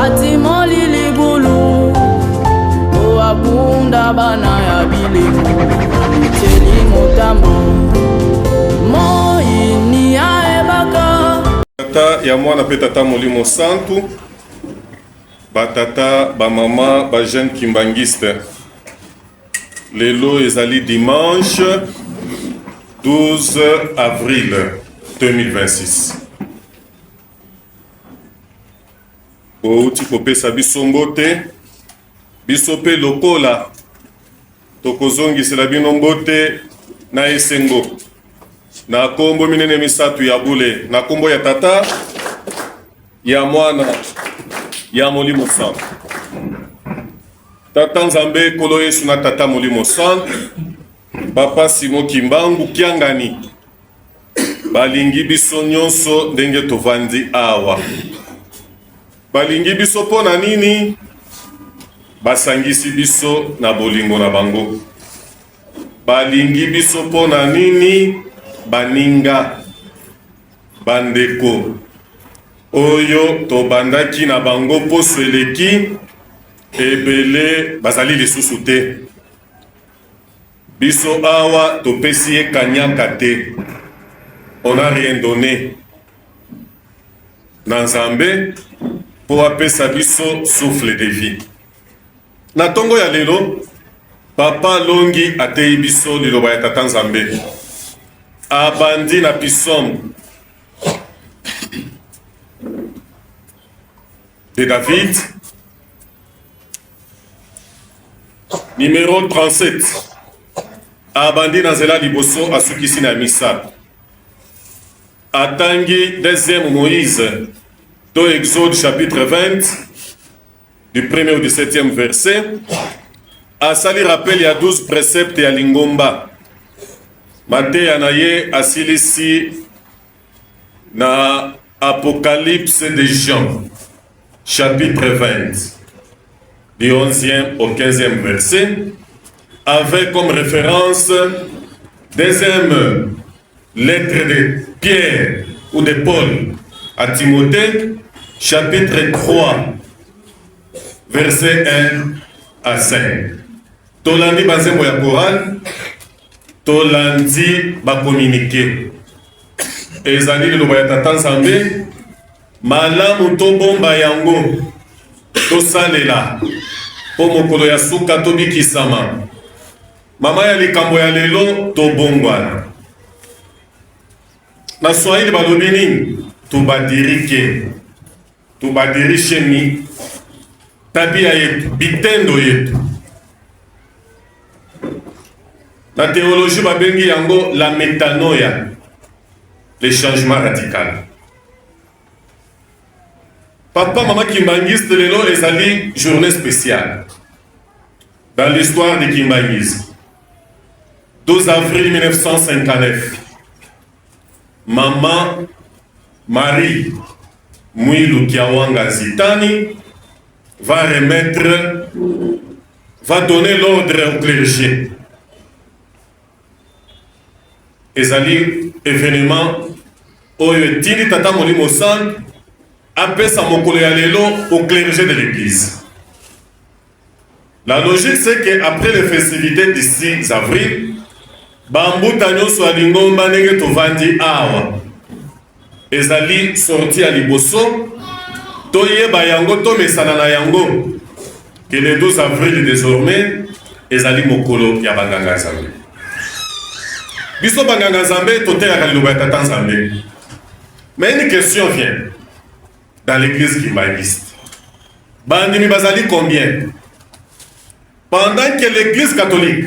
atimoli libulu oabunda bana ya bilemu teli motambo moyini ya ebaka tata ya mwana pe tata molimo santu batata bamama bajeune kimbangiste. Lelo ezali dimanche 12 avril 2026. Outi kopesa biso mbote biso pe lokola tokozongisela bino mbote na esengo na kombo minene misatu ya bule na kombo ya tata ya mwana ya molimo santu. Tata Nzambe kolo Yesu na tata molimo santu papa Simo Kimbangu Kiangani balingi biso nyonso ndenge tovandi awa. Balingi biso pona nini? Basangisi biso na bolingo na bango. Balingi biso pona nini? Baninga bandeko oyo tobandaki na bango poso eleki ebele bazali lisusu te. Biso awa topesi ye kanyaka te. On n'a rien donné na Nzambe po apesa biso souffle de vie. Na tongo ya lelo papa longi atei biso liloba ya tata Nzambe abandi na psaume de David numéro 37 abandi na nzela liboso asukisi na misa atangi deuxième Moïse do Exode chapitre 20 du 1er au 17e verset asali rappel ya 12 préceptes ya lingomba mateya na ye asilisi na Apocalypse de Jean chapitre 20 du 11e au 15e verset avec comme référence deuxième lettre de Pierre ou de Paul à Timothée chapitre 3 verset 1 à 5. Tolandi bazembo ya Coran, tolandi ba communiquer. Ezali liloba ya tata Nzambe malamu to bomba yango tosalela po mokolo ya suka tobikisama. Mama ya likambo ya lelo tobongwana. Na Swahili balobi nini? Tubadirike. Tubadirishe ni tabia yetu, bitendo yetu. Na théologie babengi yango la métanoia, le changement radical. Papa Mama Kimbangiste lelo ezali journée spéciale dans l'histoire de Kimbangiste. 12 avril 1959, Maman Marie Mwilu Kiawanga Zitani va donner l'ordre au clergé. Ezali événement oyo tini tata molimo santu apesa mokolo ya lelo au clergé de l'église. La logique c'est que après les festivités du 6 avril bambuta nyonso ya lingomba ndenge tovandi awa ezali sorti ya liboso toyeba yango tomesana na yango que le 12 avril désormais ezali mokolo ya banganga Nzambe. Biso banganga Nzambe toteyaka liloba ya tata Nzambe. Mais une question vient dans l'église kimbangiste. Bandimi bazali combien? Pendant que l'église catholique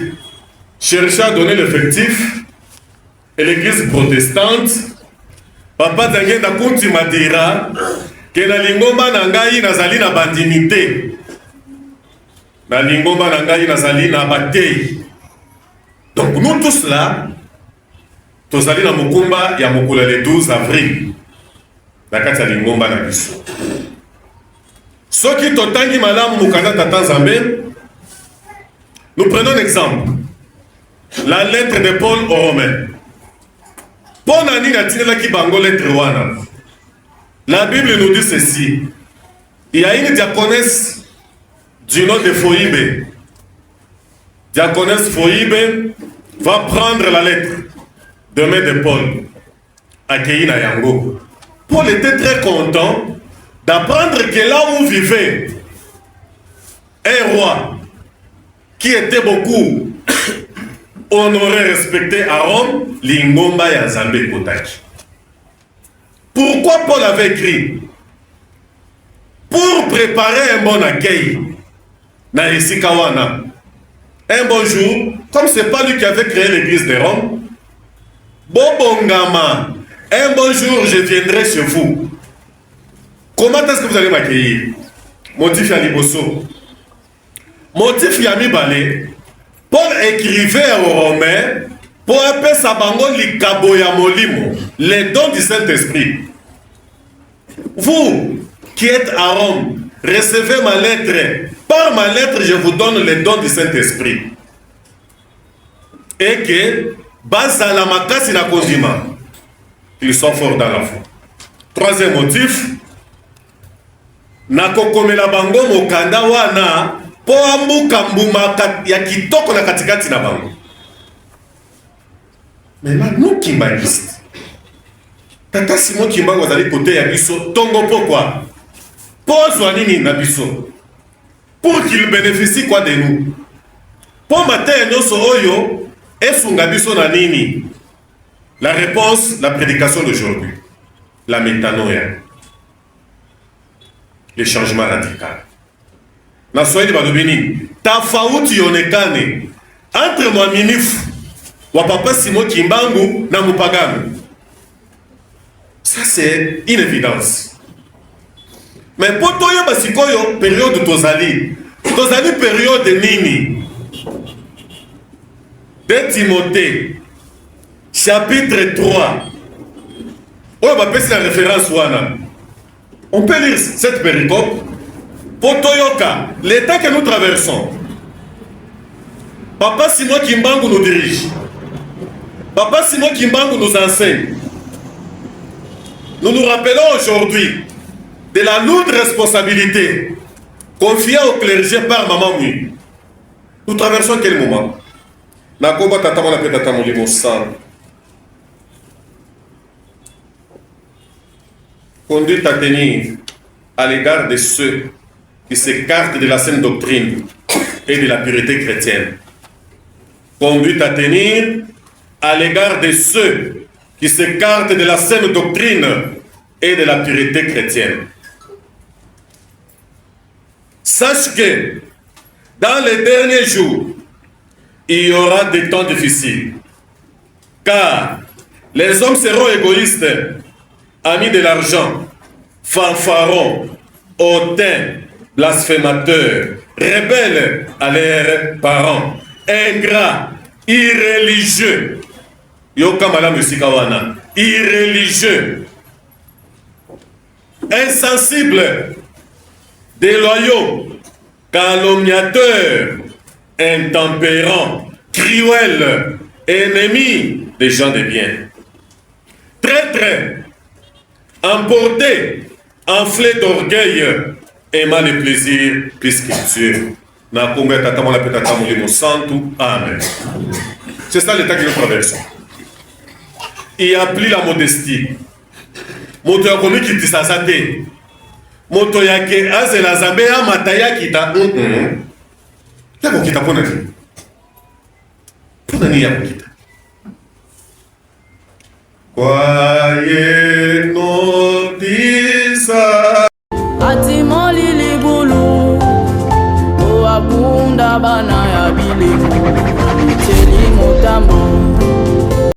cherchait à donner l'effectif et l'église protestante, papa Zangenda Kunti Madira, que na lingomba na ngai nazali na bandimité. Na lingomba na ngai nazali na batei. Donc nous tous là, tozali na mokumba ya mokolo le 12 avril. Na kati ya lingomba na biso. Soki totangi malamu mukanda tata Nzambe, nous prenons un exemple. La lettre de Paul aux Romains. Paul n'a ni natinela ki bango lettre wana. La Bible nous dit ceci. Il y a une diaconesse du nom de Foïbe. Diaconesse Foïbe va prendre la lettre de main de Paul à Keïna Yango. Paul était très content d'apprendre que là où vivait un roi qui était beaucoup honoré, respecté à Rome, Lingomba Yazambe Kotaki. Pourquoi Paul avait écrit? Pour préparer un bon accueil na Esikawana. Un bon jour, comme c'est pas lui qui avait créé l'église de Rome, Bobongama, un bon jour je viendrai chez vous. Comment est-ce que vous allez m'accueillir? Motif Yaliboso. Motif Yami Balé. Paul écrivait aux Romains pour appeler sa bango l'ikaboya molimo, les dons du Saint-Esprit. Vous qui êtes à Rome, recevez ma lettre. Par ma lettre, je vous donne les dons du Saint-Esprit. Et que, basa la makasi na kondima, ils sont forts dans la foi. Troisième motif, nakokomela bango mokanda wana po ambuka mbuma ya kitoko na katikati na bango. Mais là, nous kimbangistes. Tata Simon Kimbango azali côté ya biso tongo pourquoi? Pour nini na biso? Pour qu'il bénéficie quoi de nous? Pour matin nyonso oyo esunga biso na nini? La réponse, la prédication d'aujourd'hui. La métanoïa. Le changement radical. Na Swahili badobini tofauti yonekane entre mwaminifu wa papa Simon Kimbangu na mupagano. Ça c'est une évidence. Mais pour toi basikoyo période tozali période nini? De Timothée chapitre 3. Oh bah la référence wana. On peut lire cette péricope. Potoyoka, l'état que nous traversons. Papa Simon Kimbangu nous dirige. Papa Simon Kimbangu nous enseigne. Nous nous rappelons aujourd'hui de la lourde responsabilité confiée au clergé par Maman Mui. Nous traversons quel moment? Nakoba tatama la petata molimo sang. Conduite à tenir à l'égard de ceux qui s'écartent de la saine doctrine et de la pureté chrétienne. Conduite à tenir à l'égard de ceux qui s'écartent de la saine doctrine et de la pureté chrétienne. Sache que dans les derniers jours, il y aura des temps difficiles, car les hommes seront égoïstes, amis de l'argent, fanfarons, hautains, blasphémateurs, rebelles à leurs parents, ingrats, irréligieux, irréligieux, insensibles, déloyaux, calomniateurs, intempérants, cruels, ennemis des gens de bien, traîtres, emportés, enflés d'orgueil, aimant le plaisir plus que Dieu. Amen. C'est ça l'état que nous traversons. Il n'y a plus la modestie. Moto ya komi kitisa sate. Moto yake azela zambe ya mataya kita. Yako kita pona ni. Pona ni yako kita. Kwaye notisa. Atimoli libulu o abunda bana ya bili cheli mutambo